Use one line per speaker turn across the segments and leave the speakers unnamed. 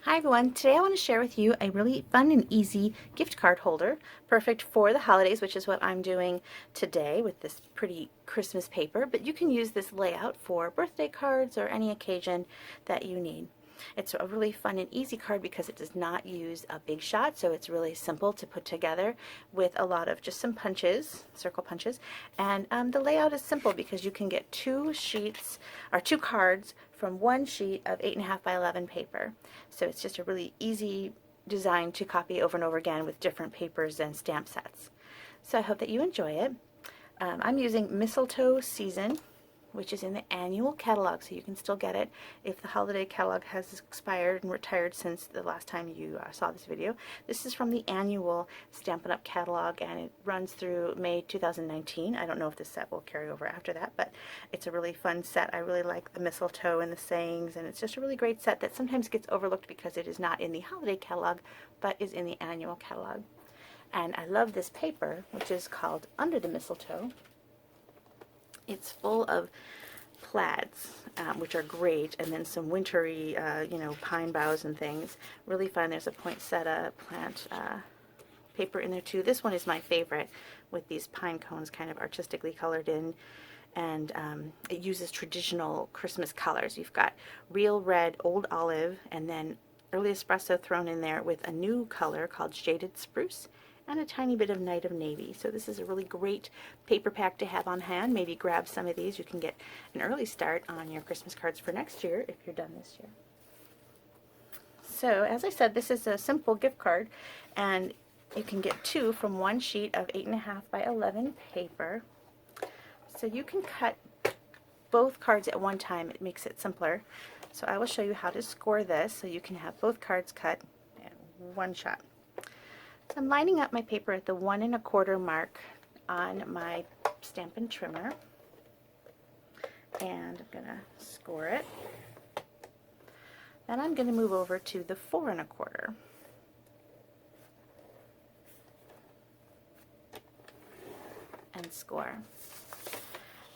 Hi everyone, today I want to share with you a really fun and easy gift card holder, perfect for the holidays, which is what I'm doing today with this pretty Christmas paper, but you can use this layout for birthday cards or any occasion that you need. It's a really fun and easy card because it does not use a big shot, so it's really simple to put together with a lot of just some punches, circle punches, and the layout is simple because you can get two sheets or two cards from one sheet of 8.5 by 11 paper. So it's just a really easy design to copy over and over again with different papers and stamp sets. So I hope that you enjoy it. I'm using Mistletoe Season, which is in the annual catalog, so you can still get it if the holiday catalog has expired and retired since the last time you saw this video. This is from the annual Stampin' Up! Catalog, and it runs through May 2019. I don't know if this set will carry over after that, but it's a really fun set. I really like the mistletoe and the sayings, and it's just a really great set that sometimes gets overlooked because it is not in the holiday catalog, but is in the annual catalog. And I love this paper, which is called Under the Mistletoe. It's full of plaids, which are great, and then some wintry, pine boughs and things. Really fun. There's a poinsettia plant paper in there too. This one is my favorite, with these pine cones kind of artistically colored in, and it uses traditional Christmas colors. You've got real red, old olive, and then early espresso thrown in there with a new color called shaded spruce, and a tiny bit of Night of Navy. So this is a really great paper pack to have on hand. Maybe grab some of these. You can get an early start on your Christmas cards for next year if you're done this year. So as I said, this is a simple gift card, and you can get two from one sheet of 8.5 by 11 paper. So you can cut both cards at one time. It makes it simpler. So I will show you how to score this so you can have both cards cut at one shot. So I'm lining up my paper at the 1 1/4 mark on my Stampin' trimmer, and I'm going to score it. Then I'm going to move over to the 4 1/4. And score.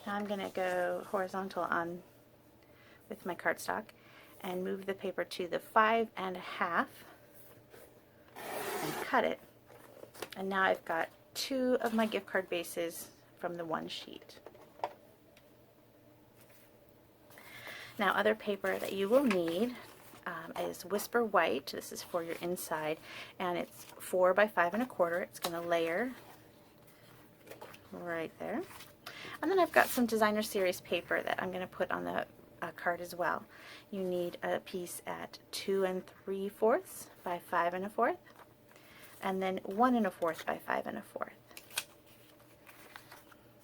Now I'm going to go horizontal on with my cardstock and move the paper to the 5 1/2 and cut it. And now I've got two of my gift card bases from the one sheet. Now other paper that you will need is Whisper White. This is for your inside, and it's 4 by 5 1/4. It's going to layer right there. And then I've got some designer series paper that I'm going to put on the card as well. You need a piece at 2 3/4 by 5 1/4, and then 1 1/4 by 5 1/4.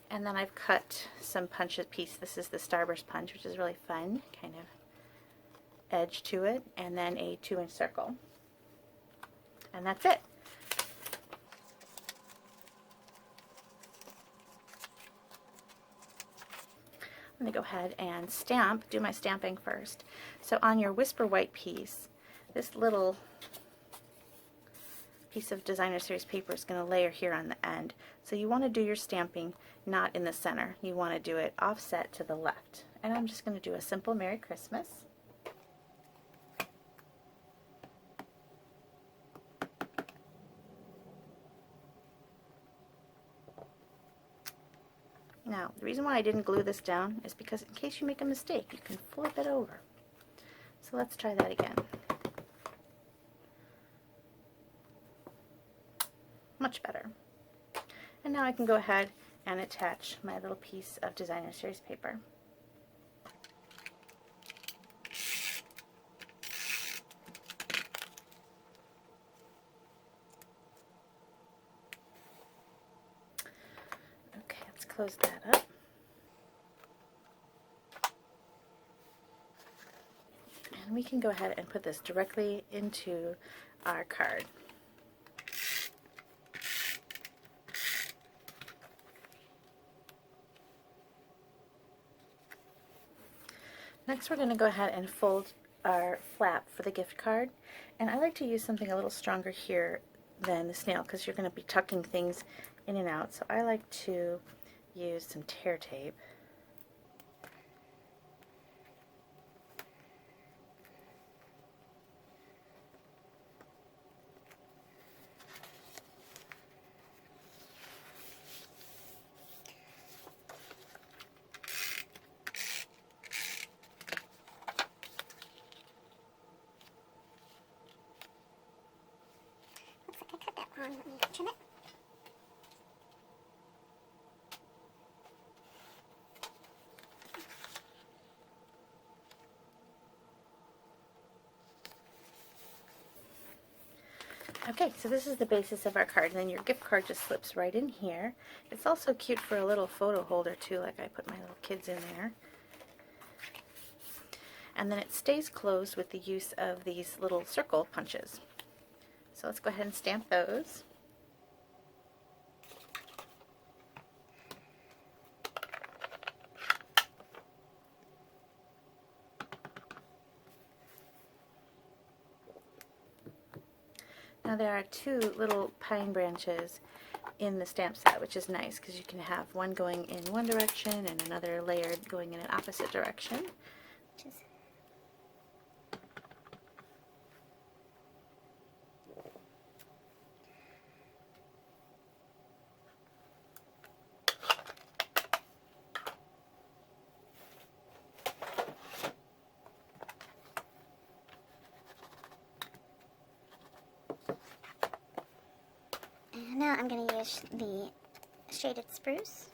And then I've cut some punch piece. This is the Starburst punch, which is really fun, kind of edge to it, and then a 2-inch circle. And that's it. I'm going to go ahead and do my stamping first. So on your Whisper White piece, this little piece of designer series paper is going to layer here on the end. So you want to do your stamping not in the center. You want to do it offset to the left. And I'm just going to do a simple Merry Christmas. Now, the reason why I didn't glue this down is because in case you make a mistake, you can flip it over. So let's try that again. Much better. And now I can go ahead and attach my little piece of designer series paper. Okay, let's close that up. And we can go ahead and put this directly into our card. Next we're going to go ahead and fold our flap for the gift card, and I like to use something a little stronger here than the snail because you're going to be tucking things in and out, so I like to use some tear tape.
Let me trim it.
Okay, so this is the basis of our card, and then your gift card just slips right in here. It's also cute for a little photo holder too, like I put my little kids in there. And then it stays closed with the use of these little circle punches. So let's go ahead and stamp those. Now there are two little pine branches in the stamp set, which is nice because you can have one going in one direction and another layered going in an opposite direction.
And now I'm going to use the shaded spruce.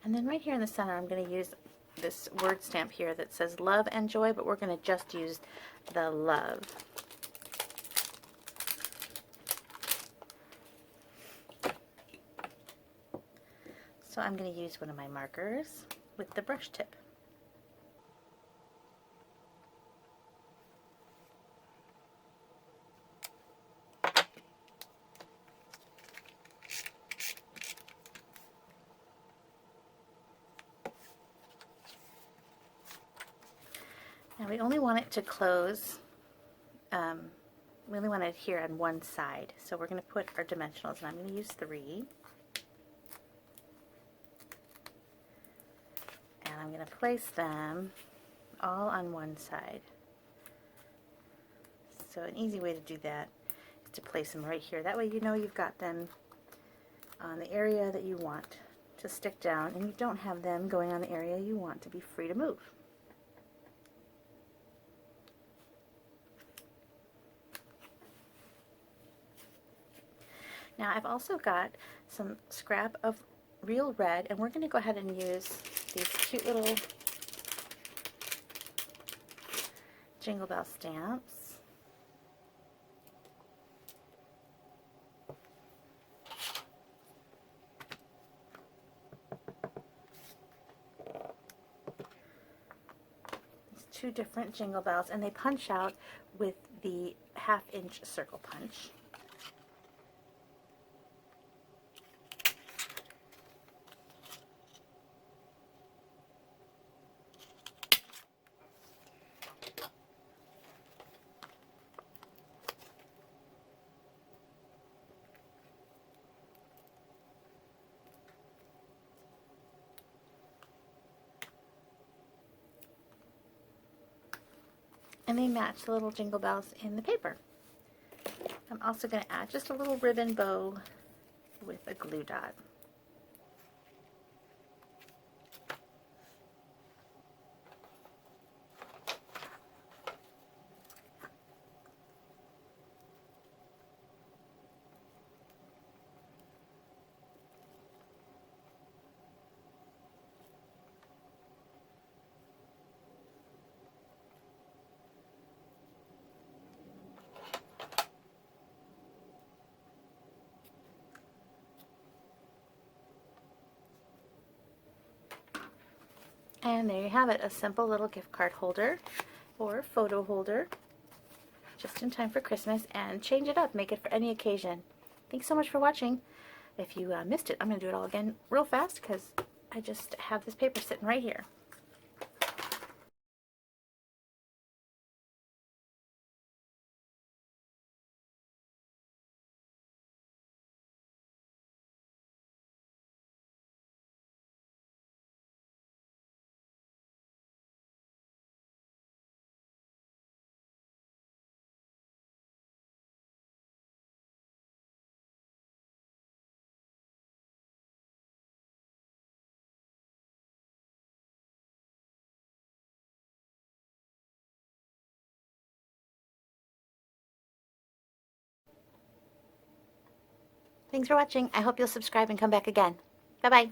And then right here in the center, I'm going to use this word stamp here that says love and joy, but we're going to just use the love. So I'm going to use one of my markers with the brush tip. Now we only want it to close, we only want it here on one side. So we're going to put our dimensionals, and I'm going to use 3. And I'm going to place them all on one side. So an easy way to do that is to place them right here. That way you know you've got them on the area that you want to stick down, and you don't have them going on the area you want to be free to move. Now I've also got some scrap of real red, and we're going to go ahead and use these cute little Jingle Bell stamps. These 2 different Jingle Bells, and they punch out with the 1/2-inch circle punch. And they match the little jingle bells in the paper. I'm also going to add just a little ribbon bow with a glue dot. And there you have it, a simple little gift card holder or photo holder, just in time for Christmas, and change it up, make it for any occasion. Thanks so much for watching. If you missed it, I'm going to do it all again real fast because I just have this paper sitting right here. Thanks for watching. I hope you'll subscribe and come back again. Bye-bye.